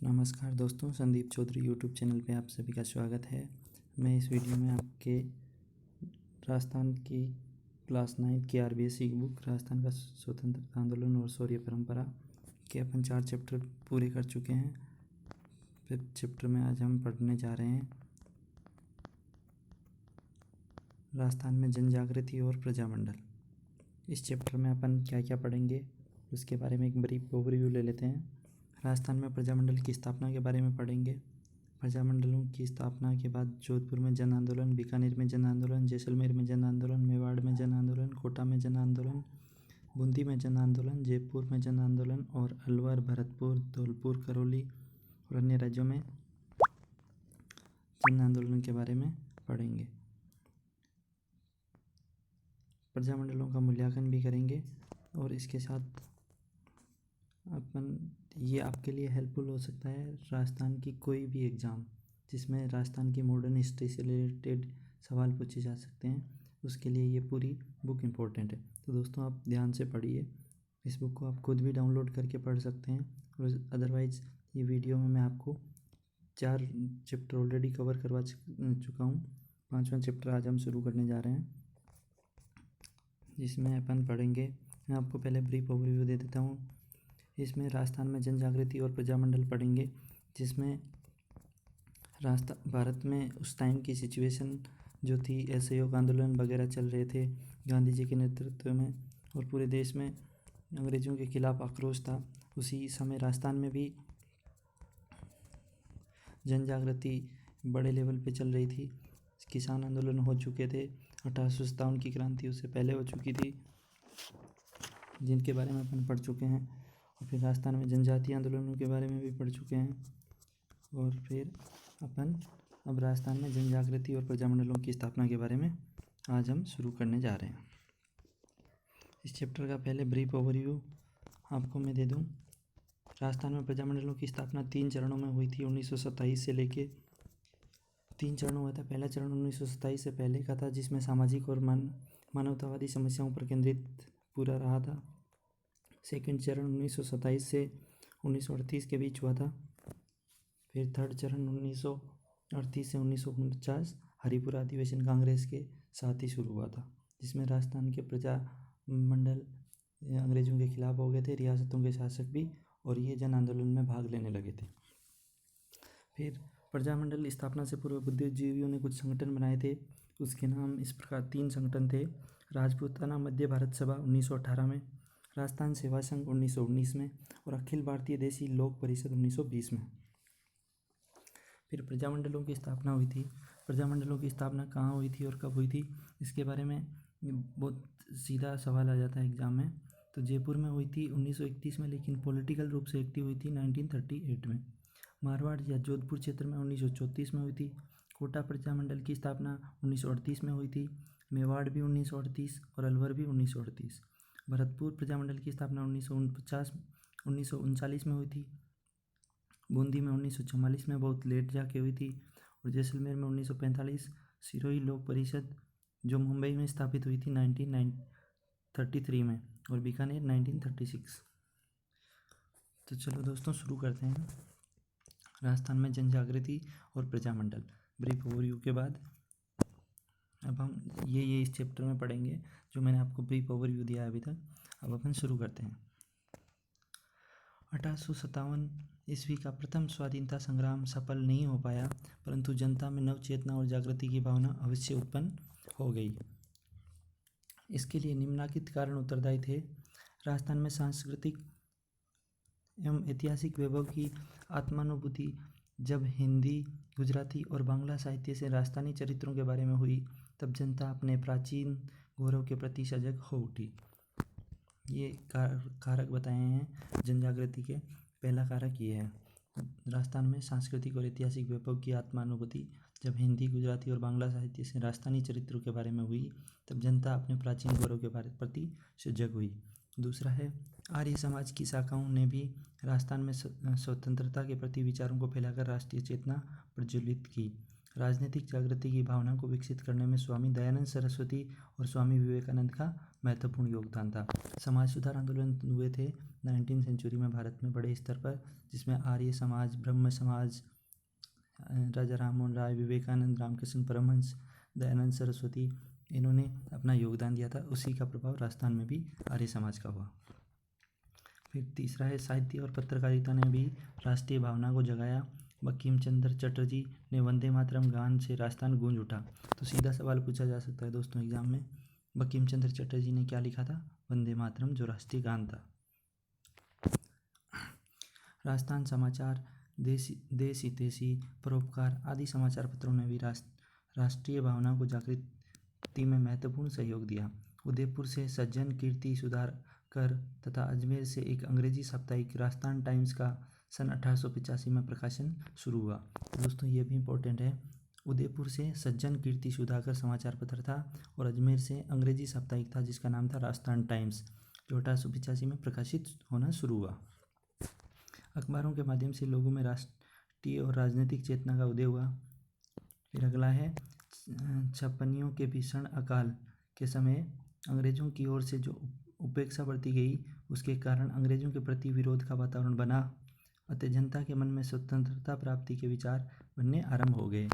नमस्कार दोस्तों, Sandeep Chaudhary YouTube channel पे आप सभी का स्वागत है। मैं इस वीडियो में आपके राजस्थान की क्लास 9 की आरबीएसई बुक राजस्थान का स्वतंत्रता आंदोलन और शौर्य परंपरा के अपन 4 चैप्टर पूरे कर चुके हैं। 5th चैप्टर में आज हम पढ़ने जा रहे हैं राजस्थान में जन जागृति और प्रजामंडल। इस चैप्टर में अपन क्या क्या पढ़ेंगे उसके बारे में एक ब्रीफ ओवरव्यू ले लेते हैं। राजस्थान में प्रजामंडल की स्थापना के बारे में पढ़ेंगे। प्रजामंडलों की स्थापना के बाद जोधपुर में जन आंदोलन, बीकानेर में जन आंदोलन, जैसलमेर में जन आंदोलन, मेवाड़ में जन आंदोलन, कोटा में जन आंदोलन, बूंदी में जन आंदोलन, जयपुर में जन आंदोलन और अलवर, भरतपुर, धौलपुर, करौली और अन्य राज्यों में जन आंदोलन के बारे में पढ़ेंगे। प्रजामंडलों का मूल्यांकन भी करेंगे और इसके साथ अपन ये आपके लिए हेल्पफुल हो सकता है राजस्थान की कोई भी एग्ज़ाम जिसमें राजस्थान की मॉडर्न हिस्ट्री से रिलेटेड सवाल पूछे जा सकते हैं, उसके लिए ये पूरी बुक इम्पोर्टेंट है। तो दोस्तों आप ध्यान से पढ़िए। इस बुक को आप खुद भी डाउनलोड करके पढ़ सकते हैं और अदरवाइज़ ये वीडियो में मैं आपको 4 चैप्टर ऑलरेडी कवर करवा चुका हूँ। 5वां चैप्टर आज हम शुरू करने जा रहे हैं, जिसमें अपन पढ़ेंगे। मैं आपको पहले ब्रीफ ओवरव्यू दे देता हूँ। इसमें राजस्थान में जन जागृति और प्रजामंडल पढ़ेंगे, जिसमें भारत में उस टाइम की सिचुएशन जो थी, असहयोग आंदोलन वगैरह चल रहे थे गांधी जी के नेतृत्व में और पूरे देश में अंग्रेज़ों के खिलाफ आक्रोश था। उसी समय राजस्थान में भी जन जागृति बड़े लेवल पे चल रही थी। किसान आंदोलन हो चुके थे। 1857 की क्रांति उससे पहले हो चुकी थी, जिनके बारे में अपन पढ़ चुके हैं। और फिर राजस्थान में जनजातीय आंदोलनों के बारे में भी पढ़ चुके हैं। और फिर अपन अब राजस्थान में जन जागृति और प्रजामंडलों की स्थापना के बारे में आज हम शुरू करने जा रहे हैं। इस चैप्टर का पहले ब्रीफ ओवरव्यू आपको मैं दे दूं। राजस्थान में प्रजामंडलों की स्थापना 3 चरणों में हुई थी। 1927 से लेके 3 चरण हुआ था। पहला चरण 1927 से पहले का था, जिसमें सामाजिक और मानवतावादी समस्याओं पर केंद्रित पूरा रहा था। सेकंड चरण 1927 से 1938 के बीच हुआ था। फिर थर्ड चरण 1938 से 1949 हरिपुरा अधिवेशन कांग्रेस के साथ ही शुरू हुआ था, जिसमें राजस्थान के प्रजामंडल अंग्रेज़ों के खिलाफ हो गए थे, रियासतों के शासक भी, और ये जन आंदोलन में भाग लेने लगे थे। फिर प्रजामंडल स्थापना से पूर्व बुद्धिजीवियों ने कुछ संगठन बनाए थे। उसके नाम इस प्रकार 3 संगठन थे। राजपूताना मध्य भारत सभा 1918 में, राजस्थान सेवा संघ 1919 में और अखिल भारतीय देशी लोक परिषद 1920 में। फिर प्रजामंडलों की स्थापना हुई थी। प्रजामंडलों की स्थापना कहाँ हुई थी और कब हुई थी, इसके बारे में बहुत सीधा सवाल आ जाता है एग्जाम में। तो जयपुर में हुई थी 1931 में, लेकिन पॉलिटिकल रूप से एक्टिव हुई थी 1938 में। मारवाड़ या जोधपुर क्षेत्र में 1934 में हुई थी। कोटा प्रजामंडल की स्थापना 1938 में हुई थी। मेवाड़ भी 1938 और अलवर भी 1938। भरतपुर प्रजामंडल की स्थापना 1939 में हुई थी। बूंदी में 1944 में बहुत लेट जाके हुई थी। और जैसलमेर में 1945। सिरोही लोक परिषद जो मुंबई में स्थापित हुई थी 1933 में, और बीकानेर 1936। तो चलो दोस्तों शुरू करते हैं। राजस्थान में जन जागृति और प्रजामंडल ब्रीफ ओवरव्यू के बाद अब हम ये इस चैप्टर में पढ़ेंगे जो मैंने आपको ब्रीफ ओवरव्यू दिया है अभी तक। अब अपन शुरू करते हैं। 1857 ईस्वी का प्रथम स्वाधीनता संग्राम सफल नहीं हो पाया, परंतु जनता में नव चेतना और जागृति की भावना अवश्य उत्पन्न हो गई। इसके लिए निम्नलिखित कारण उत्तरदायी थे। राजस्थान में सांस्कृतिक एवं ऐतिहासिक वैभव की आत्मानुभूति जब हिंदी, गुजराती और बांग्ला साहित्य से राजस्थानी चरित्रों के बारे में हुई, तब जनता अपने प्राचीन गौरव के प्रति सजग हो उठी। ये कारक बताए हैं जन जागृति के। पहला कारक ये है, राजस्थान में सांस्कृतिक और ऐतिहासिक वैभव की आत्मानुभूति जब हिंदी, गुजराती और बांग्ला साहित्य से राजस्थानी चरित्रों के बारे में हुई, तब जनता अपने प्राचीन गौरव के प्रति सजग हुई। दूसरा है, आर्य समाज की शाखाओं ने भी राजस्थान में स्वतंत्रता के प्रति विचारों को फैलाकर राष्ट्रीय चेतना प्रज्वलित की। राजनीतिक जागृति की भावना को विकसित करने में स्वामी दयानंद सरस्वती और स्वामी विवेकानंद का महत्वपूर्ण योगदान था। समाज सुधार आंदोलन हुए थे 19वीं सेंचुरी में भारत में बड़े स्तर पर, जिसमें आर्य समाज, ब्रह्म समाज, राजा राममोहन राय, विवेकानंद, रामकृष्ण परमहंस, दयानंद सरस्वती, इन्होंने अपना योगदान दिया था। उसी का प्रभाव राजस्थान में भी आर्य समाज का हुआ। फिर तीसरा है साहित्य और पत्रकारिता ने भी राष्ट्रीय भावना को जगाया। बंकिम चंद्र चटर्जी ने वंदे मातरम गान से राजस्थान गूंज उठा। तो सीधा सवाल पूछा जा सकता है दोस्तों एग्जाम में, बंकिम चंद्र चटर्जी ने क्या लिखा था? वंदे मातरम, जो राष्ट्रीय गान था। राजस्थान समाचार, देश हितैषी, परोपकार आदि समाचार पत्रों ने भी राष्ट्रीय भावना को जागृति में महत्वपूर्ण सहयोग दिया। उदयपुर से सज्जन, कीर्ति सुधाकर तथा अजमेर से एक अंग्रेजी साप्ताहिक राजस्थान टाइम्स का सन 1885 में प्रकाशन शुरू हुआ। दोस्तों ये भी इम्पोर्टेंट है। उदयपुर से सज्जन, कीर्ति सुधाकर समाचार पत्र था और अजमेर से अंग्रेजी साप्ताहिक था जिसका नाम था राजस्थान टाइम्स, जो 1885 में प्रकाशित होना शुरू हुआ। अखबारों के माध्यम से लोगों में राष्ट्रीय और राजनीतिक चेतना का उदय हुआ। फिर अगला है छपनियों के भीषण अकाल के समय अंग्रेजों की ओर से जो उपेक्षा बरती गई, उसके कारण अंग्रेजों के प्रति विरोध का वातावरण बना, अतः जनता के मन में स्वतंत्रता प्राप्ति के विचार बनने आरंभ हो गए।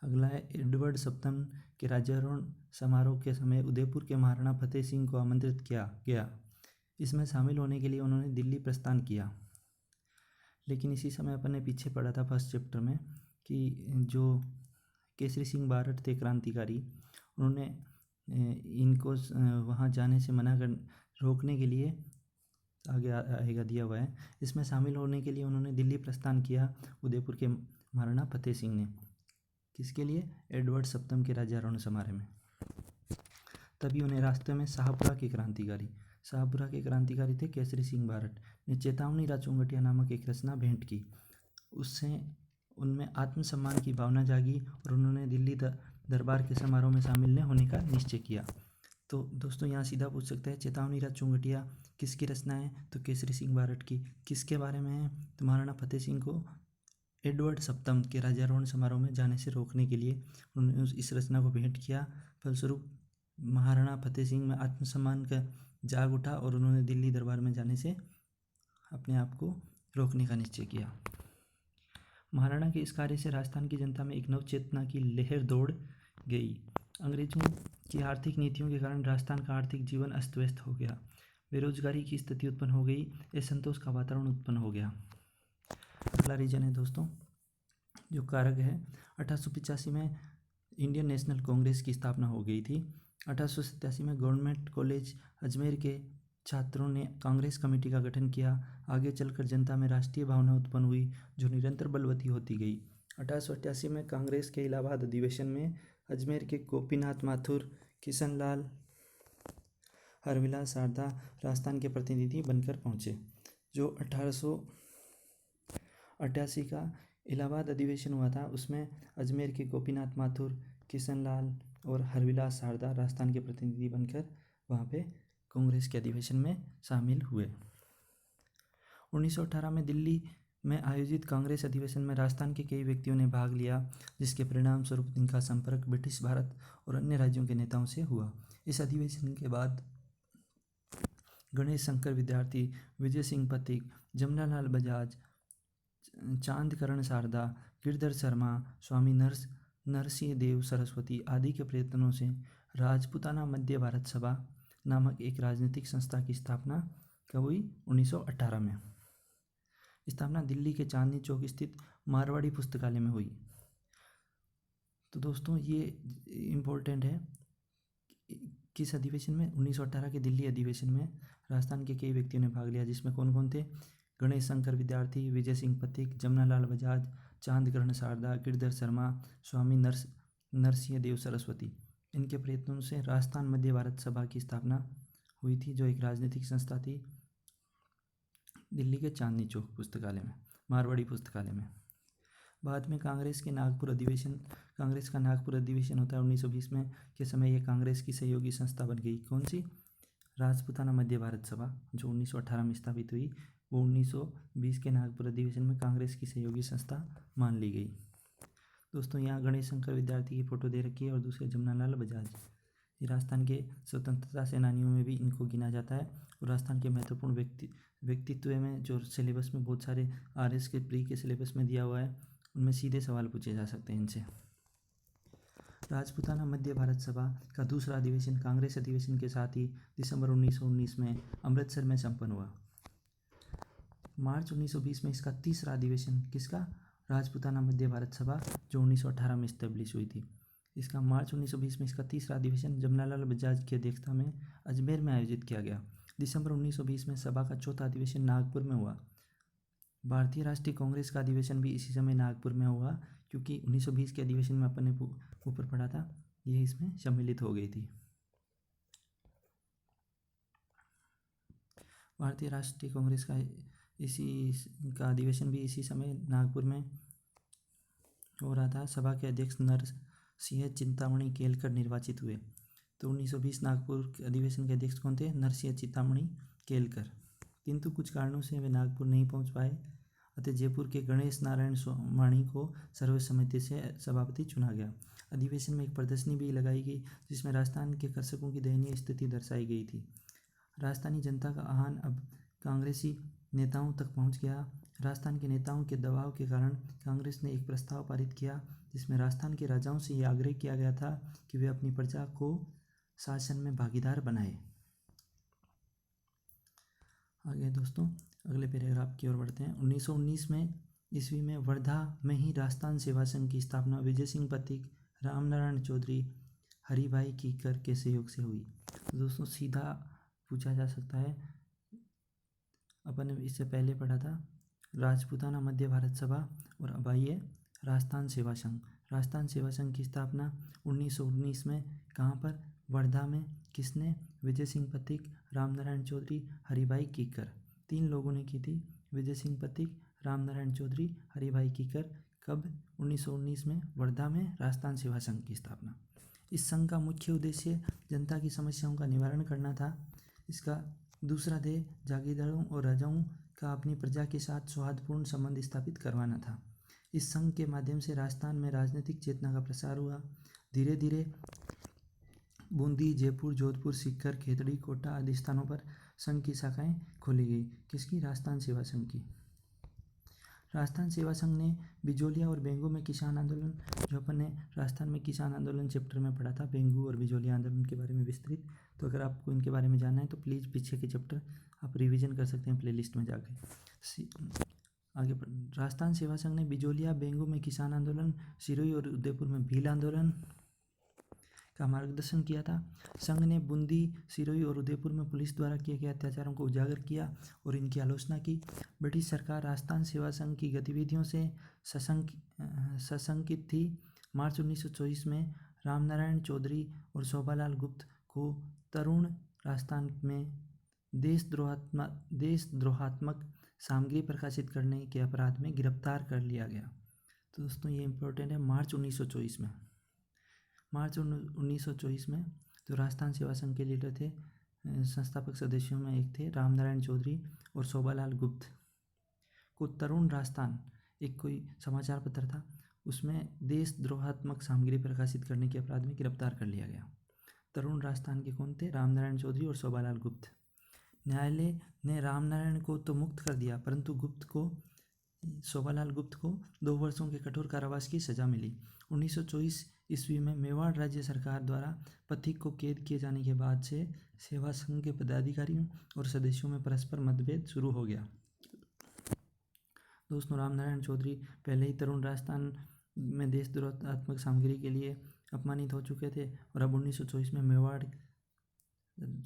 अगला है एडवर्ड सप्तम के राज्यारोहण समारोह के समय उदयपुर के महाराणा फतेह सिंह को आमंत्रित किया गया। इसमें शामिल होने के लिए उन्होंने दिल्ली प्रस्थान किया। लेकिन इसी समय अपन ने पीछे पढ़ा था फर्स्ट चैप्टर में कि जो केसरी सिंह बारट थे क्रांतिकारी, उन्होंने इनको वहाँ जाने से रोकने के लिए आगे आएगा दिया हुआ है। इसमें शामिल होने के लिए उन्होंने दिल्ली प्रस्थान किया उदयपुर के महाराणा फतेह सिंह ने। किसके लिए? एडवर्ड सप्तम के राज्यारोहण समारोह में। तभी उन्हें रास्ते में शाहपुरा के क्रांतिकारी थे केसरी सिंह बारट ने चेतावनी राचौंगटिया नामक एक रचना भेंट की। उससे उनमें आत्मसम्मान की भावना जागी और उन्होंने दिल्ली दरबार के समारोह में शामिल होने का निश्चय किया। तो दोस्तों यहाँ सीधा पूछ सकते हैं चेतावनी राचौंगटिया किसकी रचना है? तो केसरी सिंह बारट की। किसके बारे में है? तो महाराणा फतेह सिंह को एडवर्ड सप्तम के राज्यारोहण समारोह में जाने से रोकने के लिए उन्होंने इस रचना को भेंट किया। फलस्वरूप महाराणा फतेह सिंह में आत्मसम्मान का जाग उठा और उन्होंने दिल्ली दरबार में जाने से अपने आप को रोकने का निश्चय किया। महाराणा के इस कार्य से राजस्थान की जनता में एक नव चेतना की लहर दौड़ गई। अंग्रेजों की आर्थिक नीतियों के कारण राजस्थान का आर्थिक जीवन अस्त व्यस्त हो गया, बेरोजगारी की स्थिति उत्पन्न हो गई, असंतोष का वातावरण उत्पन्न हो गया। अगला रीजन है दोस्तों जो कारक है, 1885 में इंडियन नेशनल कांग्रेस की स्थापना हो गई थी। 1887 में गवर्नमेंट कॉलेज अजमेर के छात्रों ने कांग्रेस कमेटी का गठन किया। आगे चलकर जनता में राष्ट्रीय भावना उत्पन्न हुई जो निरंतर बलवती होती गई। 1888 में कांग्रेस के इलाहाबाद अधिवेशन में अजमेर के गोपीनाथ माथुर, किशनलाल, हरविलास शारदा राजस्थान के प्रतिनिधि बनकर पहुंचे। जो 1888 का इलाहाबाद अधिवेशन हुआ था उसमें अजमेर के गोपीनाथ माथुर, किशनलाल और हरविलास शारदा राजस्थान के प्रतिनिधि बनकर वहाँ पे कांग्रेस के अधिवेशन में शामिल हुए। 1918 में दिल्ली में आयोजित कांग्रेस अधिवेशन में राजस्थान के कई व्यक्तियों ने भाग लिया, जिसके परिणाम स्वरूप इनका संपर्क ब्रिटिश भारत और अन्य राज्यों के नेताओं से हुआ। इस अधिवेशन के बाद गणेश शंकर विद्यार्थी, विजय सिंह पथिक, जमनालाल बजाज, चांदकरण शारदा, गिरधर शर्मा, स्वामी नरसिंह देव सरस्वती आदि के प्रयत्नों से राजपूताना मध्य भारत सभा नामक एक राजनीतिक संस्था की स्थापना कब हुई? 1918 में। स्थापना दिल्ली के चांदनी चौक स्थित मारवाड़ी पुस्तकालय में हुई। तो दोस्तों ये इम्पोर्टेंट है, किस अधिवेशन में? 1918 के दिल्ली अधिवेशन में राजस्थान के कई व्यक्तियों ने भाग लिया, जिसमें कौन कौन थे? गणेश शंकर विद्यार्थी, विजय सिंह पथिक, जमनालाल बजाज, चांदकरण शारदा, गिरधर शर्मा, स्वामी नरसिंह देव सरस्वती। इनके प्रयत्नों से राजस्थान मध्य भारत सभा की स्थापना हुई थी, जो एक राजनीतिक संस्था थी दिल्ली के चांदनी चौक पुस्तकालय में, मारवाड़ी पुस्तकालय में। बाद में कांग्रेस का नागपुर अधिवेशन होता है 1920 में के समय यह कांग्रेस की सहयोगी संस्था बन गई। कौन सी? राजपूताना मध्य भारत सभा, जो 1918 में स्थापित हुई, वो 1920 के नागपुर अधिवेशन में कांग्रेस की सहयोगी संस्था मान ली गई। दोस्तों यहाँ गणेश शंकर विद्यार्थी की फ़ोटो दे रखी है और दूसरे जमनालाल बजाज, ये राजस्थान के स्वतंत्रता सेनानियों में भी इनको गिना जाता है। और राजस्थान के महत्वपूर्ण व्यक्तित्व में जो सिलेबस में बहुत सारे RS के प्री के सिलेबस में दिया हुआ है, उनमें सीधे सवाल पूछे जा सकते हैं इनसे। राजपूताना मध्य भारत सभा का दूसरा अधिवेशन कांग्रेस अधिवेशन के साथ ही दिसंबर 1919 में अमृतसर में संपन्न हुआ। मार्च 1920 में इसका तीसरा अधिवेशन किसका? राजपूताना मध्य भारत सभा, जो 1918 में इस्टेब्लिश हुई थी। इसका मार्च 1920 में इसका तीसरा अधिवेशन जमनालाल बजाज की अध्यक्षता में अजमेर में आयोजित किया गया। दिसंबर 1920 में सभा का चौथा अधिवेशन नागपुर में हुआ। भारतीय राष्ट्रीय कांग्रेस का अधिवेशन भी इसी समय नागपुर में हुआ, क्योंकि 1920 के अधिवेशन में अपन ने ऊपर पढ़ा था, ये इसमें सम्मिलित हो गई थी। भारतीय राष्ट्रीय कांग्रेस का इसी अधिवेशन भी इसी समय नागपुर में हो रहा था। सभा के अध्यक्ष नरसिंह चिंतामणि केलकर निर्वाचित हुए। तो 1920 नागपुर के अधिवेशन के अध्यक्ष कौन थे? नरसिंह चिंतामणि केलकर। किंतु कुछ कारणों से वे नागपुर नहीं पहुंच पाए, अतः जयपुर के गणेश नारायण सोमाणी को सर्वसम्मति से सभापति चुना गया। अधिवेशन में एक प्रदर्शनी भी लगाई गई, जिसमें राजस्थान के कृषकों की दयनीय स्थिति दर्शाई गई थी। राजस्थानी जनता का आह्वान अब कांग्रेसी नेताओं तक पहुंच गया। राजस्थान के नेताओं के दबाव के कारण कांग्रेस ने एक प्रस्ताव पारित किया, जिसमें राजस्थान के राजाओं से यह आग्रह किया गया था कि वे अपनी प्रजा को शासन में भागीदार बनाए। आगे दोस्तों अगले पैराग्राफ की ओर बढ़ते हैं। 1919 में ईस्वी में वर्धा में ही राजस्थान सेवा संघ की स्थापना विजय सिंह पथिक, रामनारायण चौधरी, हरिभाई कीकर के सहयोग से हुई। तो दोस्तों सीधा पूछा जा सकता है, अपन ने इससे पहले पढ़ा था राजपूताना मध्य भारत सभा, और अब आइए राजस्थान सेवा संघ। राजस्थान सेवा संघ की स्थापना 1919 में कहाँ पर? वर्धा में। किसने? विजय सिंह पथिक, रामनारायण चौधरी, हरिभाई कीकर, 3 लोगों ने की थी। विजय सिंह पथिक, रामनारायण चौधरी, हरिभाई कीकर। कब? 1919 में वर्धा में राजस्थान सेवा संघ की स्थापना। इस संघ का मुख्य उद्देश्य जनता की समस्याओं का निवारण करना था। इसका दूसरा ध्येय जागीरदारों और राजाओं का अपनी प्रजा के साथ सौहार्दपूर्ण संबंध स्थापित करवाना था। इस संघ के माध्यम से राजस्थान में राजनीतिक चेतना का प्रसार हुआ। धीरे धीरे बूंदी, जयपुर, जोधपुर, सीकर, खेतड़ी, कोटा आदि स्थानों पर संघ की शाखाएं खोली गई। किसकी? राजस्थान सेवा संघ की। राजस्थान सेवा संघ ने बिजोलिया और बेंगू में किसान आंदोलन, जो अपन ने राजस्थान में किसान आंदोलन चैप्टर में पढ़ा था, बेंगू और बिजोलिया आंदोलन के बारे में विस्तृत। तो अगर आपको इनके बारे में जानना है तो प्लीज़ पीछे के चैप्टर आप रिवीजन कर सकते हैं प्लेलिस्ट में जाके। आगे राजस्थान सेवा संघ ने बिजोलिया, बेंगू में किसान आंदोलन, सिरोही और उदयपुर में भील आंदोलन का मार्गदर्शन किया था। संघ ने बूंदी, सिरोही और उदयपुर में पुलिस द्वारा किए गए अत्याचारों को उजागर किया और इनकी आलोचना की। ब्रिटिश सरकार राजस्थान सेवा संघ की गतिविधियों से सशंकित थी। मार्च 1924 में रामनारायण चौधरी और शोभालाल गुप्त को तरुण राजस्थान में देशद्रोहात्मक सामग्री प्रकाशित करने के अपराध में गिरफ्तार कर लिया गया। तो दोस्तों ये इम्पोर्टेंट है। मार्च 1924 में तो राजस्थान सेवा संघ के लीडर थे, संस्थापक सदस्यों में एक थे रामनारायण चौधरी और शोभालाल गुप्त को तरुण राजस्थान, एक कोई समाचार पत्र था, उसमें देशद्रोहात्मक सामग्री प्रकाशित करने के अपराध में गिरफ्तार कर लिया गया। तरुण राजस्थान के कौन थे? रामनारायण चौधरी और शोभालाल गुप्त। न्यायालय ने रामनारायण को तो मुक्त कर दिया, परंतु शोभालाल गुप्त को 2 वर्षों के कठोर कारावास की सजा मिली। 1924 ईस्वी में मेवाड़ राज्य सरकार द्वारा पथिक को कैद किए जाने के बाद से सेवा संघ के पदाधिकारियों और सदस्यों में परस्पर मतभेद शुरू हो गया। दोस्तों रामनारायण चौधरी पहले ही तरुण राजस्थान में देशद्रोहात्मक सामग्री के लिए अपमानित हो चुके थे, और अब 1924 में मेवाड़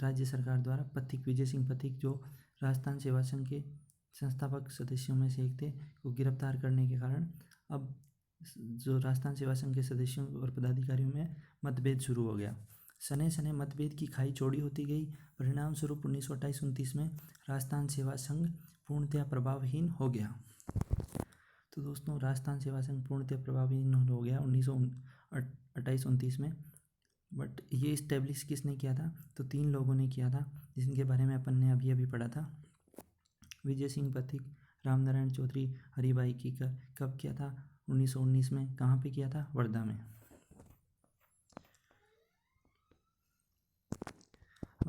राज्य सरकार द्वारा विजय सिंह पथिक, जो राजस्थान सेवा संघ के संस्थापक सदस्यों में से एक थे, को गिरफ्तार करने के कारण अब जो राजस्थान सेवा संघ के सदस्यों और पदाधिकारियों में मतभेद शुरू हो गया। सने सने मतभेद की खाई चौड़ी होती गई। परिणाम स्वरूप 1928-29 में राजस्थान सेवा संघ पूर्णतः प्रभावहीन हो गया। तो दोस्तों राजस्थान सेवा संघ पूर्णतः प्रभावहीन हो गया 1928-29 में। बट ये इस्टेब्लिश किसने किया था? तो 3 लोगों ने किया था, जिनके बारे में अपन ने अभी पढ़ा था। विजय सिंह पथिक, रामनारायण चौधरी, हरिभाई कीकर। कब किया था? 1919 में। कहाँ पे किया था? वर्धा में।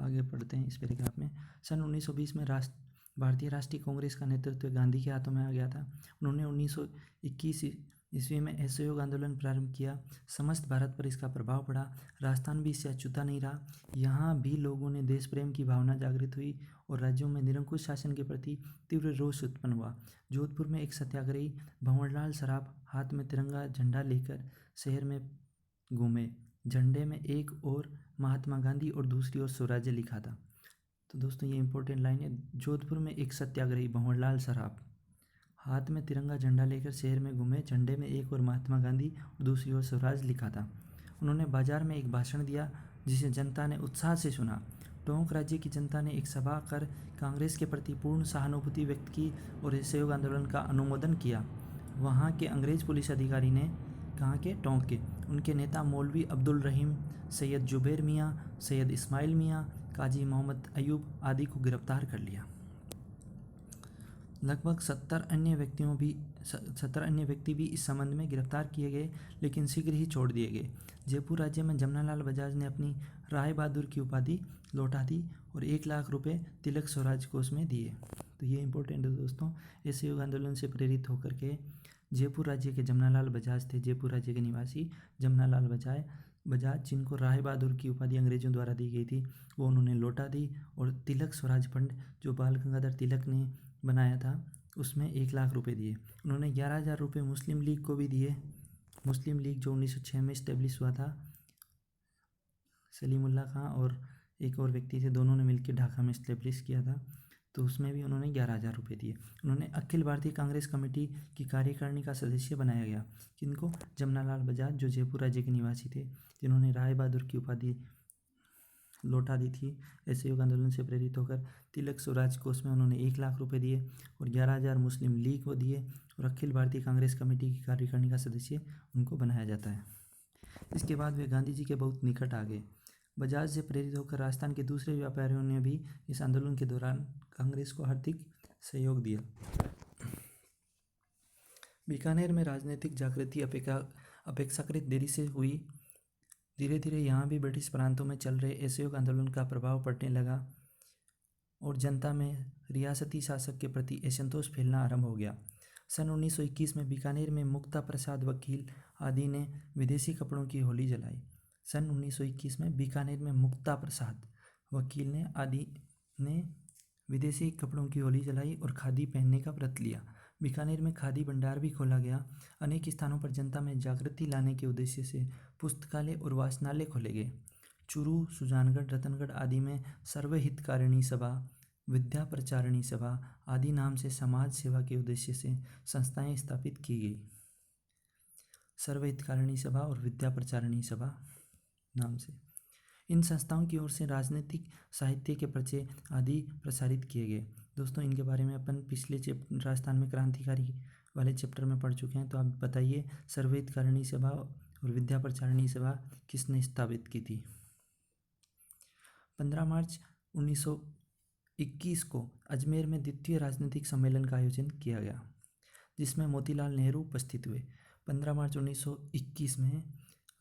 आगे पढ़ते हैं इस पैराग्राफ में। सन 1920 में भारतीय राष्ट्रीय कांग्रेस का नेतृत्व गांधी के हाथों में आ गया था। उन्होंने 1921 ईस्वी में असहयोग आंदोलन प्रारंभ किया। समस्त भारत पर इसका प्रभाव पड़ा। राजस्थान भी इससे अछूता नहीं रहा। यहाँ भी लोगों ने देश प्रेम की भावना जागृत हुई और राज्यों में निरंकुश शासन के प्रति तीव्र रोष उत्पन्न हुआ। जोधपुर में एक सत्याग्रही भंवरलाल सराफ हाथ में तिरंगा झंडा लेकर शहर में घूमे। झंडे में एक ओर महात्मा गांधी और दूसरी ओर स्वराज्य लिखा था। तो दोस्तों ये इंपॉर्टेंट लाइन है। जोधपुर में एक सत्याग्रही भंवरलाल सराफ हाथ में तिरंगा झंडा लेकर शहर में घूमे। झंडे में एक ओर महात्मा गांधी और दूसरी ओर स्वराज लिखा था। उन्होंने बाजार में एक भाषण दिया जिसे जनता ने उत्साह से सुना। टोंक राज्य की जनता ने एक सभा कर कांग्रेस के प्रति पूर्ण सहानुभूति व्यक्त की और असहयोग आंदोलन का अनुमोदन किया। वहाँ के अंग्रेज पुलिस अधिकारी ने, कहाँ के, टोंक के, उनके नेता मौलवी अब्दुल रहीम, सैयद जुबैर मियाँ, सैयद इस्माइल मियाँ, काजी मोहम्मद अयूब आदि को गिरफ्तार कर लिया। लगभग 70 अन्य व्यक्ति भी इस संबंध में गिरफ्तार किए गए, लेकिन शीघ्र ही छोड़ दिए गए। जयपुर राज्य में जमनालाल बजाज ने अपनी राय बहादुर की उपाधि लौटा दी और 1 लाख रुपए तिलक स्वराज कोष में दिए। तो ये इंपॉर्टेंट है दोस्तों। असहयोग आंदोलन से प्रेरित होकर के जयपुर राज्य के जमनालाल बजाज थे, जयपुर राज्य के निवासी जमनालाल बजाज, जिनको राय बहादुर की उपाधि अंग्रेजों द्वारा दी गई थी, वो उन्होंने लौटा दी और तिलक स्वराज फंड जो बाल गंगाधर तिलक ने बनाया था उसमें 1 लाख रुपए दिए। उन्होंने 11,000 रुपये मुस्लिम लीग को भी दिए। मुस्लिम लीग जो 1906 में इस्टेब्लिश हुआ था, सलीमुल्लाह खां और एक और व्यक्ति थे, दोनों ने मिलकर ढाका में इस्टेब्लिश किया था, तो उसमें भी उन्होंने 11,000 रुपये दिए। उन्होंने अखिल भारतीय कांग्रेस कमेटी की कार्यकारिणी का सदस्य बनाया गया। किनको? जमनालाल बजाज जो जयपुर राज्य के निवासी थे, जिन्होंने राय बहादुर की उपाधि लौटा दी थी। असहयोग आंदोलन से प्रेरित होकर तिलक स्वराज कोष में उन्होंने 1 लाख रुपए दिए और 11,000 मुस्लिम लीग को दिए और अखिल भारतीय कांग्रेस कमेटी की कार्यकारिणी का सदस्य उनको बनाया जाता है। इसके बाद वे गांधी जी के बहुत निकट आ गए। बजाज से प्रेरित होकर राजस्थान के दूसरे व्यापारियों ने भी इस आंदोलन के दौरान कांग्रेस को आर्थिक सहयोग दिया। बीकानेर में राजनीतिक जागृति अपेक्षाकृत देरी से हुई। धीरे धीरे यहाँ भी ब्रिटिश प्रांतों में चल रहे असहयोग आंदोलन का प्रभाव पड़ने लगा और जनता में रियासती शासक के प्रति असंतोष फैलना आरंभ हो गया। सन 1921 में बीकानेर में मुक्ता प्रसाद वकील आदि ने विदेशी कपड़ों की होली जलाई। सन 1921 में बीकानेर में मुक्ता प्रसाद वकील ने आदि ने विदेशी कपड़ों की होली जलाई और खादी पहनने का व्रत लिया। बीकानेर में खादी भंडार भी खोला गया। अनेक स्थानों पर जनता में जागृति लाने के उद्देश्य से पुस्तकालय और वाचनालय खोले गए। चूरू, सुजानगढ़, रतनगढ़ आदि में सर्वहितकारिणी सभा, विद्या प्रचारिणी सभा आदि नाम से समाज सेवा के उद्देश्य से संस्थाएं स्थापित की गई। सर्वहितकारिणी सभा और विद्या प्रचारिणी सभा नाम से इन संस्थाओं की ओर से राजनीतिक साहित्य के परिचय आदि प्रसारित किए गए। दोस्तों इनके बारे में अपन पिछले राजस्थान में क्रांतिकारी वाले चैप्टर में पढ़ चुके हैं। तो आप बताइए सर्वहितकारिणी सभा और विद्या प्रचारिणी सभा किसने स्थापित की थी? 15 मार्च 1921 को अजमेर में द्वितीय राजनीतिक सम्मेलन का आयोजन किया गया, जिसमें मोतीलाल नेहरू उपस्थित हुए। 15 मार्च 1921 में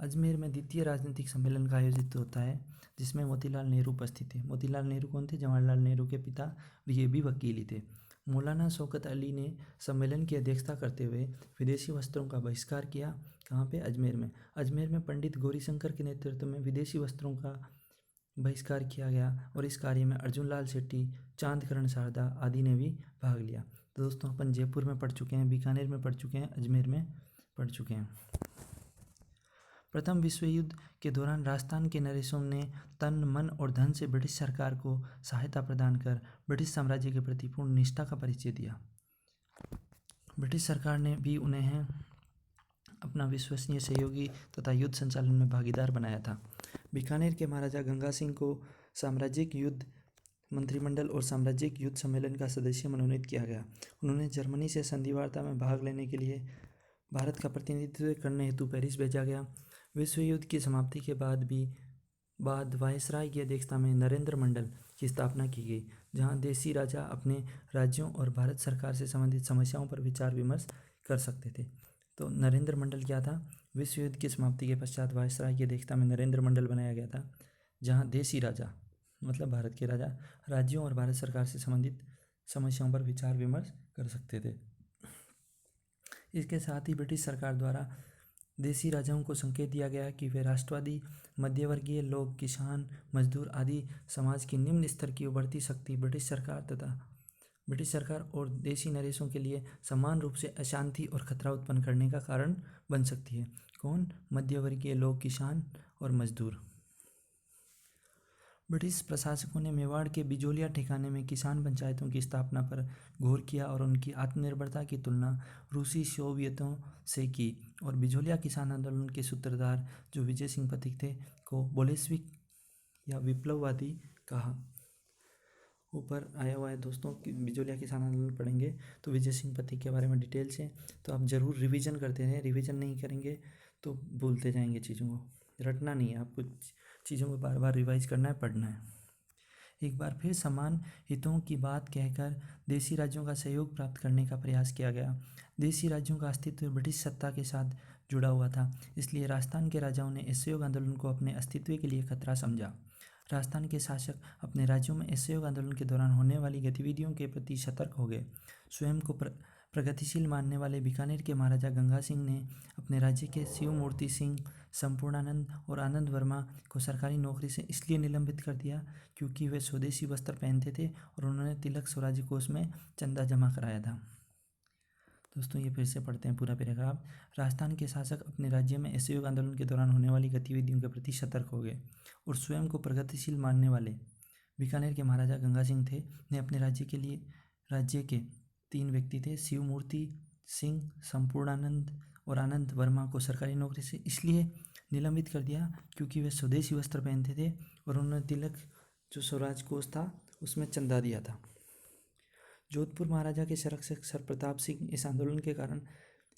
अजमेर में द्वितीय राजनीतिक सम्मेलन का आयोजित होता है, जिसमें मोतीलाल नेहरू उपस्थित थे। मोतीलाल नेहरू कौन थे? जवाहरलाल नेहरू के पिता, ये भी वकील ही थे। मौलाना शौकत अली ने सम्मेलन की अध्यक्षता करते हुए विदेशी वस्त्रों का बहिष्कार किया। कहाँ पे? अजमेर में। अजमेर में पंडित गौरीशंकर के नेतृत्व में विदेशी वस्त्रों का बहिष्कार किया गया और इस कार्य में अर्जुन लाल शेट्टी, चांदकरण शारदा आदि ने भी भाग लिया। तो दोस्तों अपन जयपुर में पढ़ चुके हैं, बीकानेर में पढ़ चुके हैं, अजमेर में पढ़ चुके हैं। प्रथम विश्व युद्ध के दौरान राजस्थान के नरेशों ने तन, मन और धन से ब्रिटिश सरकार को सहायता प्रदान कर ब्रिटिश साम्राज्य के प्रति पूर्ण निष्ठा का परिचय दिया। ब्रिटिश सरकार ने भी उन्हें अपना विश्वसनीय सहयोगी तथा युद्ध संचालन में भागीदार बनाया था। बीकानेर के महाराजा गंगा सिंह को साम्राज्यिक युद्ध मंत्रिमंडल और साम्राज्यिक युद्ध सम्मेलन का सदस्य मनोनीत किया गया। उन्होंने जर्मनी से संधि वार्ता में भाग लेने के लिए भारत का प्रतिनिधित्व करने हेतु पेरिस भेजा गया। विश्व युद्ध की समाप्ति के बाद वायसराय की अध्यक्षता में नरेंद्र मंडल की स्थापना की गई, जहां देशी राजा अपने राज्यों और भारत सरकार से संबंधित समस्याओं पर विचार विमर्श कर सकते थे। तो नरेंद्र मंडल क्या था? विश्व युद्ध की समाप्ति के पश्चात वायसराय की अध्यक्षता में नरेंद्र मंडल बनाया गया था, जहां देशी राजा मतलब भारत के राजा राज्यों और भारत सरकार से संबंधित समस्याओं पर विचार विमर्श कर सकते थे। इसके साथ ही ब्रिटिश सरकार द्वारा देसी राजाओं को संकेत दिया गया कि वे राष्ट्रवादी, मध्यवर्गीय लोग, किसान, मजदूर आदि समाज की निम्न स्तर की उभरती शक्ति ब्रिटिश सरकार और देसी नरेशों के लिए समान रूप से अशांति और खतरा उत्पन्न करने का कारण बन सकती है। कौन? मध्यवर्गीय लोग, किसान और मजदूर। ब्रिटिश प्रशासकों ने मेवाड़ के बिजोलिया ठिकाने में किसान पंचायतों की स्थापना पर गौर किया और उनकी आत्मनिर्भरता की तुलना रूसी सोवियतों से की और बिजोलिया किसान आंदोलन के सूत्रधार जो विजय सिंह पथिक थे को बोल्शेविक या विप्लववादी कहा। ऊपर आया हुआ है दोस्तों कि बिजोलिया किसान आंदोलन पढ़ेंगे तो विजय सिंह पथिक के बारे में डिटेल से, तो आप ज़रूर रिवीजन करते रहें। रिवीजन नहीं करेंगे तो भूलते जाएंगे चीज़ों को, रटना नहीं है, आपको चीज़ों को बार बार रिवाइज करना है, पढ़ना है। एक बार फिर समान हितों की बात कहकर देसी राज्यों का सहयोग प्राप्त करने का प्रयास किया गया। देसी राज्यों का अस्तित्व ब्रिटिश सत्ता के साथ जुड़ा हुआ था, इसलिए राजस्थान के राजाओं ने असहयोग आंदोलन को अपने अस्तित्व के लिए खतरा समझा। राजस्थान के शासक अपने राज्यों में असहयोग आंदोलन के दौरान होने वाली गतिविधियों के प्रति सतर्क हो गए। स्वयं को प्रगतिशील मानने वाले बीकानेर के महाराजा गंगा सिंह ने अपने राज्य के शिव मूर्ति सिंह, संपूर्णानंद और आनंद वर्मा को सरकारी नौकरी से इसलिए निलंबित कर दिया क्योंकि वे स्वदेशी वस्त्र पहनते थे और उन्होंने तिलक स्वराज्य कोष में चंदा जमा कराया था। दोस्तों ये फिर से पढ़ते हैं पूरा पैराग्राफ। राजस्थान के शासक अपने राज्य में असहयोग आंदोलन के दौरान होने वाली गतिविधियों के प्रति सतर्क हो गए और स्वयं को प्रगतिशील मानने वाले बीकानेर के महाराजा गंगा सिंह थे ने अपने राज्य के 3 व्यक्ति थे, शिव मूर्ति सिंह, संपूर्णानंद और आनंद वर्मा को सरकारी नौकरी से इसलिए निलंबित कर दिया क्योंकि वे स्वदेशी वस्त्र पहनते थे और उन्होंने तिलक जो स्वराज कोष था उसमें चंदा दिया था। जोधपुर महाराजा के संरक्षक सर प्रताप सिंह इस आंदोलन के कारण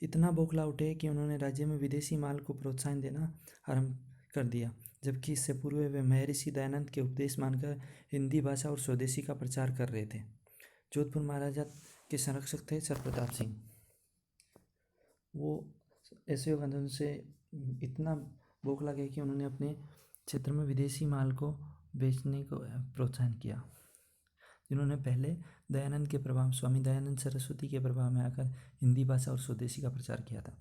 इतना बौखला उठे कि उन्होंने राज्य में विदेशी माल को प्रोत्साहन देना आरंभ कर दिया, जबकि इससे पूर्व वे महर्षि दयानंद के उपदेश मानकर हिंदी भाषा और स्वदेशी का प्रचार कर रहे थे। जोधपुर महाराजा के संरक्षक थे सर प्रताप सिंह। वो असहयोग आंदोलन से इतना बौखला गए कि उन्होंने अपने क्षेत्र में विदेशी माल को बेचने को प्रोत्साहन किया, जिन्होंने पहले दयानंद के प्रभाव, स्वामी दयानंद सरस्वती के प्रभाव में आकर हिंदी भाषा और स्वदेशी का प्रचार किया था।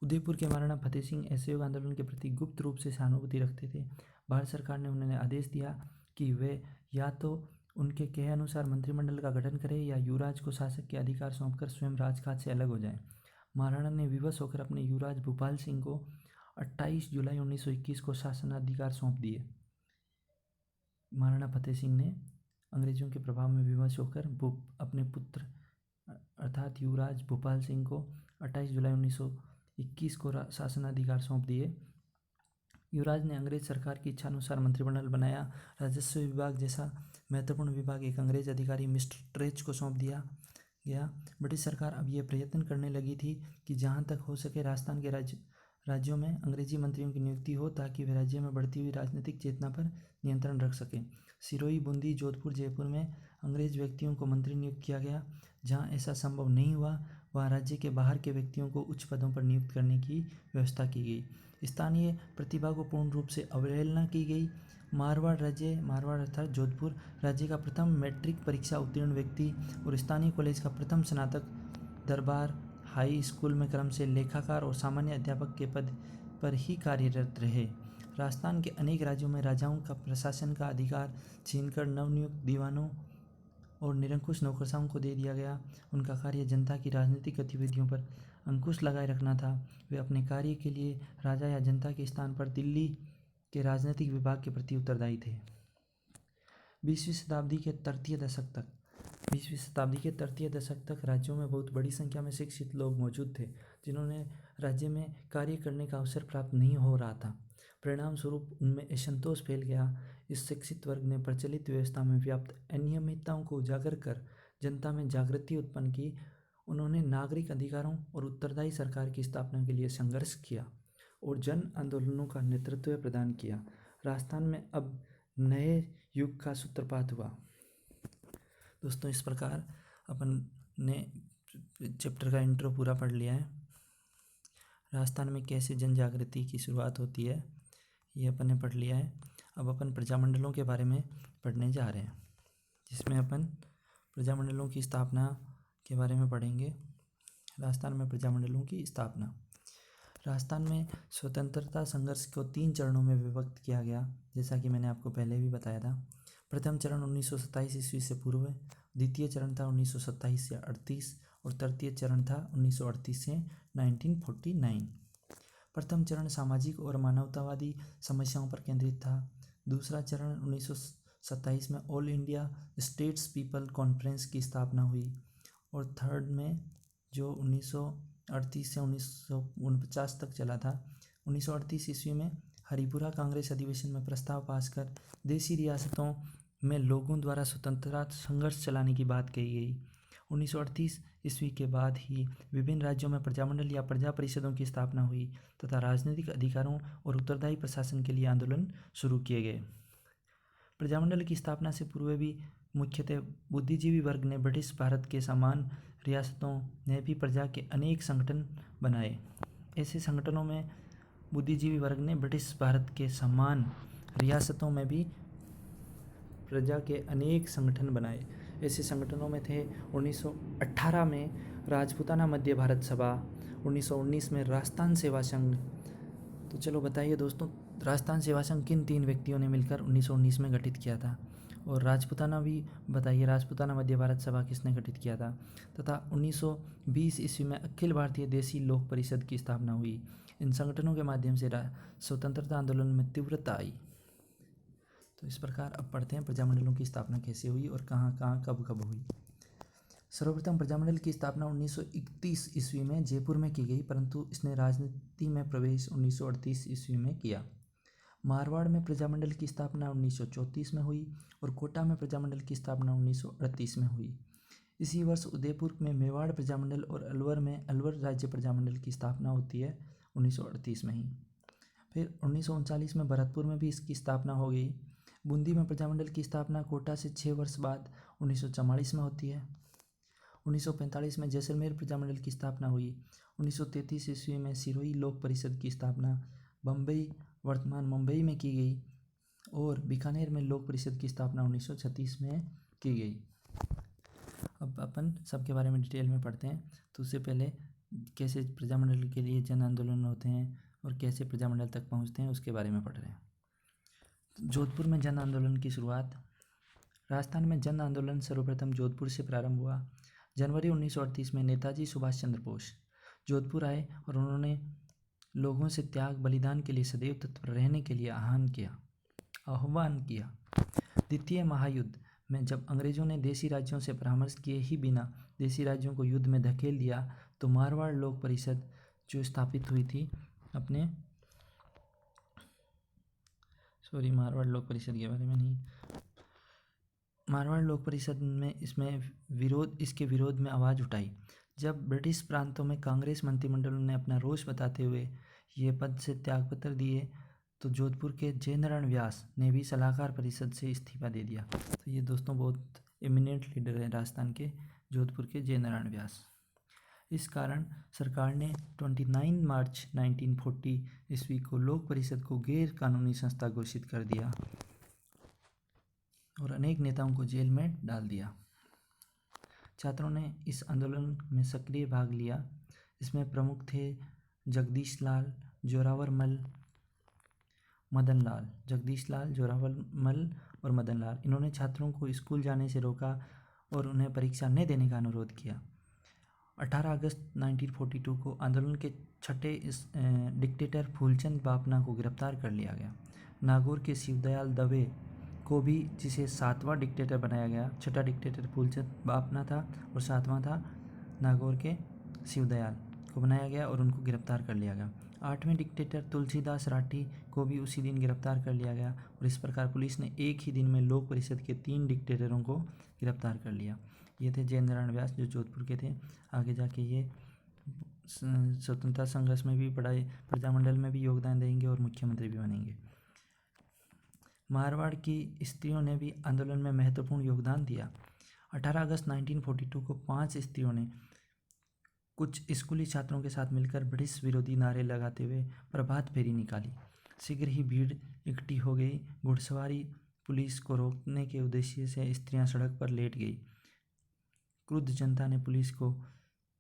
उदयपुर के महाराणा फतेह सिंह असहयोग आंदोलन के प्रति गुप्त रूप से सहानुभूति रखते थे। भारत सरकार ने उन्हें आदेश दिया कि वे या तो उनके कहे अनुसार मंत्रिमंडल का गठन करें या युवराज को शासक के अधिकार सौंपकर स्वयं राजकाज से अलग हो जाएं। महाराणा ने विवश होकर अपने युवराज भूपाल सिंह को 28 जुलाई 1921 को शासनाधिकार सौंप दिए। महाराणा फतेह सिंह ने अंग्रेजों के प्रभाव में विवश होकर अपने पुत्र अर्थात युवराज भूपाल सिंह को 28 जुलाई 1921 को शासनाधिकार सौंप दिए। युवराज ने अंग्रेज सरकार की इच्छानुसार मंत्रिमंडल बनाया। राजस्व विभाग जैसा महत्वपूर्ण विभाग एक अंग्रेज अधिकारी मिस्टर ट्रेच को सौंप दिया गया। ब्रिटिश सरकार अब ये प्रयत्न करने लगी थी कि जहाँ तक हो सके राजस्थान के राज्यों में अंग्रेजी मंत्रियों की नियुक्ति हो ताकि वे राज्य में बढ़ती हुई राजनीतिक चेतना पर नियंत्रण रख सकें। सिरोही, बूंदी, जोधपुर, जयपुर में अंग्रेज व्यक्तियों को मंत्री नियुक्त किया गया। जहाँ ऐसा संभव नहीं हुआ वहाँ राज्य के बाहर के व्यक्तियों को उच्च पदों पर नियुक्त करने की व्यवस्था की गई। स्थानीय प्रतिभा को पूर्ण रूप से अवहेलना की गई। मारवाड़ अर्थात जोधपुर राज्य का प्रथम मैट्रिक परीक्षा उत्तीर्ण व्यक्ति और स्थानीय कॉलेज का प्रथम स्नातक दरबार हाई स्कूल में क्रम से लेखाकार और सामान्य अध्यापक के पद पर ही कार्यरत रहे। राजस्थान के अनेक राज्यों में राजाओं का प्रशासन का अधिकार छीनकर नवनियुक्त दीवानों और निरंकुश नौकरशाहों को दे दिया गया। उनका कार्य जनता की राजनीतिक गतिविधियों पर अंकुश लगाए रखना था। वे अपने कार्य के लिए राजा या जनता के स्थान पर दिल्ली के राजनीतिक विभाग के प्रति उत्तरदायी थे। 20वीं शताब्दी के तृतीय दशक तक राज्यों में बहुत बड़ी संख्या में शिक्षित लोग मौजूद थे जिन्होंने राज्य में कार्य करने का अवसर प्राप्त नहीं हो रहा था। परिणाम स्वरूप उनमें असंतोष फैल गया। इस शिक्षित वर्ग ने प्रचलित व्यवस्था में व्याप्त अनियमितताओं को उजागर कर जनता में जागृति उत्पन्न की। उन्होंने नागरिक अधिकारों और उत्तरदायी सरकार की स्थापना के लिए संघर्ष किया और जन आंदोलनों का नेतृत्व प्रदान किया। राजस्थान में अब नए युग का सूत्रपात हुआ। दोस्तों इस प्रकार अपन ने चैप्टर का इंट्रो पूरा पढ़ लिया है। राजस्थान में कैसे जन जागृति की शुरुआत होती है ये अपन ने पढ़ लिया है। अब अपन प्रजामंडलों के बारे में पढ़ने जा रहे हैं, जिसमें अपन प्रजामंडलों की स्थापना के बारे में पढ़ेंगे। राजस्थान में प्रजामंडलों की स्थापना। राजस्थान में स्वतंत्रता संघर्ष को 3 चरणों में विभक्त किया गया, जैसा कि मैंने आपको पहले भी बताया था। प्रथम चरण 1927 ईस्वी से पूर्व, द्वितीय चरण था 1927 से 38 और तृतीय चरण था 1938 से 1949। प्रथम चरण सामाजिक और मानवतावादी समस्याओं पर केंद्रित था। दूसरा चरण 1927 में all India states people conference की स्थापना हुई और थर्ड में जो 1938 से 1949 तक चला था, 1938 ईस्वी में हरिपुरा कांग्रेस अधिवेशन में प्रस्ताव पास कर देशी रियासतों में लोगों द्वारा स्वतंत्रता संघर्ष चलाने की बात कही गई। 1938 ईस्वी के बाद ही विभिन्न राज्यों में प्रजामंडल या प्रजा परिषदों की स्थापना हुई तथा राजनीतिक अधिकारों और उत्तरदायी प्रशासन के लिए आंदोलन शुरू किए गए। प्रजामंडल की स्थापना से पूर्व भी मुख्यतः बुद्धिजीवी वर्ग ने ब्रिटिश भारत के समान रियासतों ने भी प्रजा के अनेक संगठन बनाए। ऐसे संगठनों में बुद्धिजीवी वर्ग ने ब्रिटिश भारत के समान रियासतों में भी प्रजा के अनेक संगठन बनाए। ऐसे संगठनों में थे 1918 में राजपूताना मध्य भारत सभा, 1919 में राजस्थान सेवा संघ। तो चलो बताइए दोस्तों, राजस्थान सेवा संघ किन 3 व्यक्तियों ने मिलकर 1919 में गठित किया था? और राजपूताना भी बताइए, राजपूताना मध्य भारत सभा किसने गठित किया था? तथा 1920 ईस्वी में अखिल भारतीय देशी लोक परिषद की स्थापना हुई। इन संगठनों के माध्यम से स्वतंत्रता आंदोलन में तीव्रता आई। तो इस प्रकार अब पढ़ते हैं प्रजामंडलों की स्थापना कैसे हुई और कहाँ कहाँ कब कब हुई। सर्वप्रथम प्रजामंडल की स्थापना 1931 ईस्वी में जयपुर में की गई, परंतु इसने राजनीति में प्रवेश 1938 ईस्वी में किया। मारवाड़ में प्रजामंडल की स्थापना 1934 में हुई और कोटा में प्रजामंडल की स्थापना 1938 में हुई। इसी वर्ष उदयपुर में मेवाड़ प्रजामंडल और अलवर में अलवर राज्य प्रजामंडल की स्थापना होती है 1938 में ही। फिर 1939 में भरतपुर में भी इसकी स्थापना हो गई। बूंदी में प्रजामंडल की स्थापना कोटा से 6 वर्ष बाद 1944 में होती है। 1945 में जैसलमेर प्रजामंडल की स्थापना हुई। 1933 ईस्वी में सिरोही लोक परिषद की स्थापना बम्बई वर्तमान मुंबई में की गई और बीकानेर में लोक परिषद की स्थापना 1936 में की गई। अब अपन सबके बारे में डिटेल में पढ़ते हैं। तो उससे पहले कैसे प्रजामंडल के लिए जन आंदोलन होते हैं और कैसे प्रजामंडल तक पहुंचते हैं उसके बारे में पढ़ रहे हैं। जोधपुर में जन आंदोलन की शुरुआत। राजस्थान में जन आंदोलन सर्वप्रथम जोधपुर से प्रारंभ हुआ। जनवरी 1938 में नेताजी सुभाष चंद्र बोस जोधपुर आए और उन्होंने लोगों से त्याग बलिदान के लिए सदैव तत्पर रहने के लिए आह्वान किया। द्वितीय महायुद्ध में जब अंग्रेजों ने देशी राज्यों से परामर्श किए ही बिना देशी राज्यों को युद्ध में धकेल दिया, तो मारवाड़ लोक परिषद जो स्थापित हुई थी मारवाड़ लोक परिषद के बारे में नहीं, मारवाड़ लोक परिषद में इसके विरोध में आवाज़ उठाई। जब ब्रिटिश प्रांतों में कांग्रेस मंत्रिमंडल ने अपना रोष बताते हुए ये पद से त्यागपत्र दिए, तो जोधपुर के जयनारायण व्यास ने भी सलाहकार परिषद से इस्तीफा दे दिया। तो ये दोस्तों बहुत एमिनेंट लीडर हैं राजस्थान के, जोधपुर के जयनारायण व्यास। इस कारण सरकार ने 29 मार्च 1940 ईस्वी को लोक परिषद को गैर कानूनी संस्था घोषित कर दिया और अनेक नेताओं को जेल में डाल दिया। छात्रों ने इस आंदोलन में सक्रिय भाग लिया। इसमें प्रमुख थे जगदीश लाल, जोरावर मल, मदन लाल। जगदीश लाल, जोरावर मल और मदन लाल, इन्होंने छात्रों को स्कूल जाने से रोका और उन्हें परीक्षा न देने का अनुरोध किया। 18 अगस्त 1942 को आंदोलन के छठे डिक्टेटर फूलचंद बापना को गिरफ्तार कर लिया गया। नागौर के शिवदयाल दवे को भी, जिसे 7वां डिक्टेटर बनाया गया। छठा डिक्टेटर फूलचंद बापना था और 7वां था नागौर के शिवदयाल को बनाया गया और उनको गिरफ्तार कर लिया गया। 8वें डिक्टेटर तुलसीदास राठी को भी उसी दिन गिरफ्तार कर लिया गया और इस प्रकार पुलिस ने एक ही दिन में लोक परिषद के 3 डिक्टेटरों को गिरफ्तार कर लिया। ये थे जयनारायण व्यास जो जोधपुर के थे। आगे जाके ये स्वतंत्रता संघर्ष में भी पढ़ाई, प्रजामंडल में भी योगदान देंगे और मुख्यमंत्री भी बनेंगे। मारवाड़ की स्त्रियों ने भी आंदोलन में महत्वपूर्ण योगदान दिया। 18 अगस्त 1942 को 5 स्त्रियों ने कुछ स्कूली छात्रों के साथ मिलकर ब्रिटिश विरोधी नारे लगाते हुए प्रभात फेरी निकाली। शीघ्र ही भीड़ इकट्ठी हो गई। घुड़सवारी पुलिस को रोकने के उद्देश्य से स्त्रियां सड़क पर लेट गई। क्रुद्ध जनता ने पुलिस को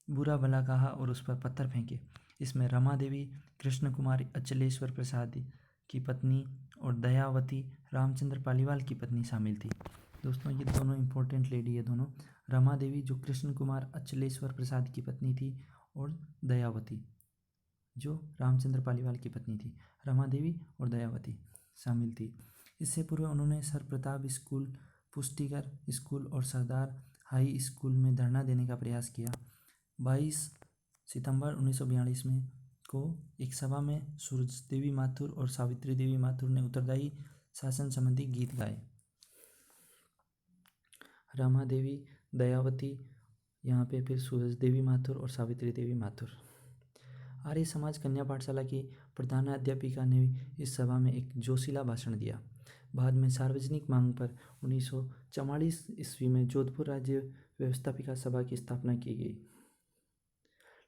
बुरा भला कहा और उस पर पत्थर फेंके। इसमें रमा देवी कृष्ण कुमारी अचलेश्वर प्रसाद की पत्नी और दयावती रामचंद्र पालीवाल की पत्नी शामिल थी। दोस्तों ये दोनों इंपॉर्टेंट लेडी है दोनों, रमा देवी जो कृष्ण कुमार अचलेश्वर प्रसाद की पत्नी थी और दयावती जो रामचंद्र पालीवाल की पत्नी थी। रमा देवी और दयावती शामिल थी। इससे पूर्व उन्होंने सर प्रताप स्कूल, पुष्टिकर स्कूल और सरदार हाई स्कूल में धरना देने का प्रयास किया। 22 सितंबर 1942 में को एक सभा में सूरज देवी माथुर और सावित्री देवी माथुर ने उत्तरदायी शासन संबंधी गीत गाए। रमा देवी, दयावती, यहाँ पे फिर सूरज देवी माथुर और सावित्री देवी माथुर। आर्य समाज कन्या पाठशाला की प्रधानाध्यापिका ने इस सभा में एक जोशीला भाषण दिया। बाद में सार्वजनिक मांग पर 1944 ईस्वी में जोधपुर राज्य व्यवस्थापिका सभा की स्थापना की गई,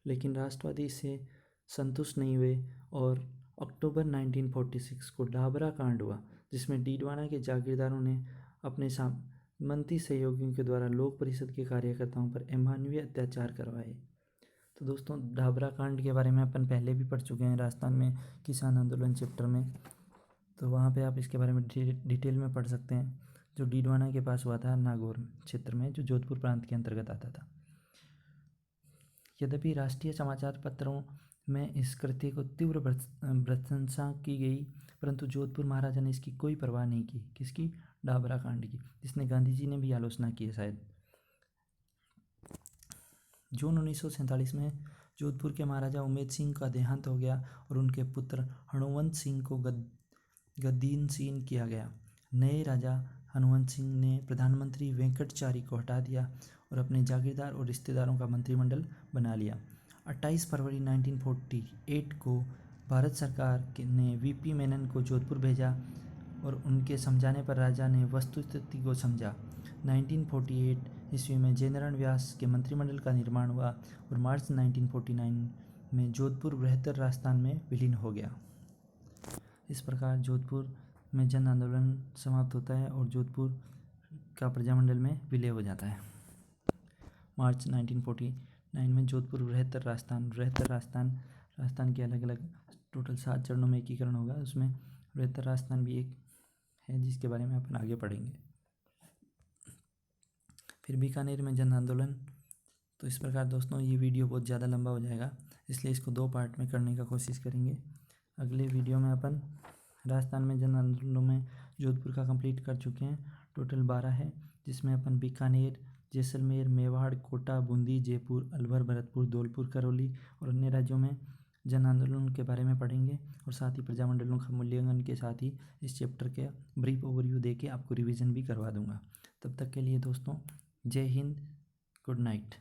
लेकिन राष्ट्रवादी इससे संतुष्ट नहीं हुए और अक्टूबर 1946 को डाबरा कांड हुआ, जिसमें डीडवाना के जागीरदारों ने अपने सामंती सहयोगियों के द्वारा लोक परिषद के कार्यकर्ताओं पर अमानवीय अत्याचार करवाए। तो दोस्तों डाबरा कांड के बारे में अपन पहले भी पढ़ चुके हैं राजस्थान में किसान आंदोलन चैप्टर में, तो वहाँ पे आप इसके बारे में डिटेल में पढ़ सकते हैं, जो डीडवाना के पास हुआ था नागौर क्षेत्र में, जो जोधपुर प्रांत के अंतर्गत आता था। यद्यपि राष्ट्रीय समाचार पत्रों में इस कृत्य को तीव्र प्रशंसा की गई, परंतु जोधपुर महाराजा ने इसकी कोई परवाह नहीं की। किसकी? डाबरा कांड की, जिसने गांधी जी ने भी आलोचना की है शायद। जून 1947 में जोधपुर के महाराजा उमेद सिंह का देहांत हो गया और उनके पुत्र हनुवंत सिंह को गद्दीनशीन किया गया। नए राजा हनुवंत सिंह ने प्रधानमंत्री वेंकटचारी को हटा दिया और अपने जागीरदार और रिश्तेदारों का मंत्रिमंडल बना लिया। 28 फरवरी 1948 को भारत सरकार ने वीपी मेनन को जोधपुर भेजा और उनके समझाने पर राजा ने वस्तुस्थिति को समझा। 1948 ईस्वी में जयनारायण व्यास के मंत्रिमंडल का निर्माण हुआ और मार्च 1949 में जोधपुर बृहत्तर राजस्थान में विलीन हो गया। इस प्रकार जोधपुर में जन आंदोलन समाप्त होता है और जोधपुर का प्रजामंडल में विलय हो जाता है। मार्च 1949 में जोधपुर बृहत्तर राजस्थान के अलग अलग टोटल 7 चरणों में एकीकरण होगा, उसमें बृहत्तर राजस्थान भी एक है जिसके बारे में अपन आगे पढ़ेंगे। फिर बीकानेर में जन आंदोलन। तो इस प्रकार दोस्तों ये वीडियो बहुत ज़्यादा लंबा हो जाएगा, इसलिए इसको 2 पार्ट में करने का कोशिश करेंगे। अगले वीडियो में अपन राजस्थान में जन आंदोलनों में जोधपुर का कंप्लीट कर चुके हैं, टोटल 12 है, जिसमें अपन बीकानेर, जैसलमेर, मेवाड़, कोटा, बूंदी, जयपुर, अलवर, भरतपुर, धौलपुर, करौली और अन्य राज्यों में जन आंदोलन के बारे में पढ़ेंगे और साथ ही प्रजामंडलों का मूल्यांकन के साथ ही इस चैप्टर के ब्रीफ ओवरव्यू दे के आपको रिवीजन भी करवा दूंगा। तब तक के लिए दोस्तों जय हिंद, गुड नाइट।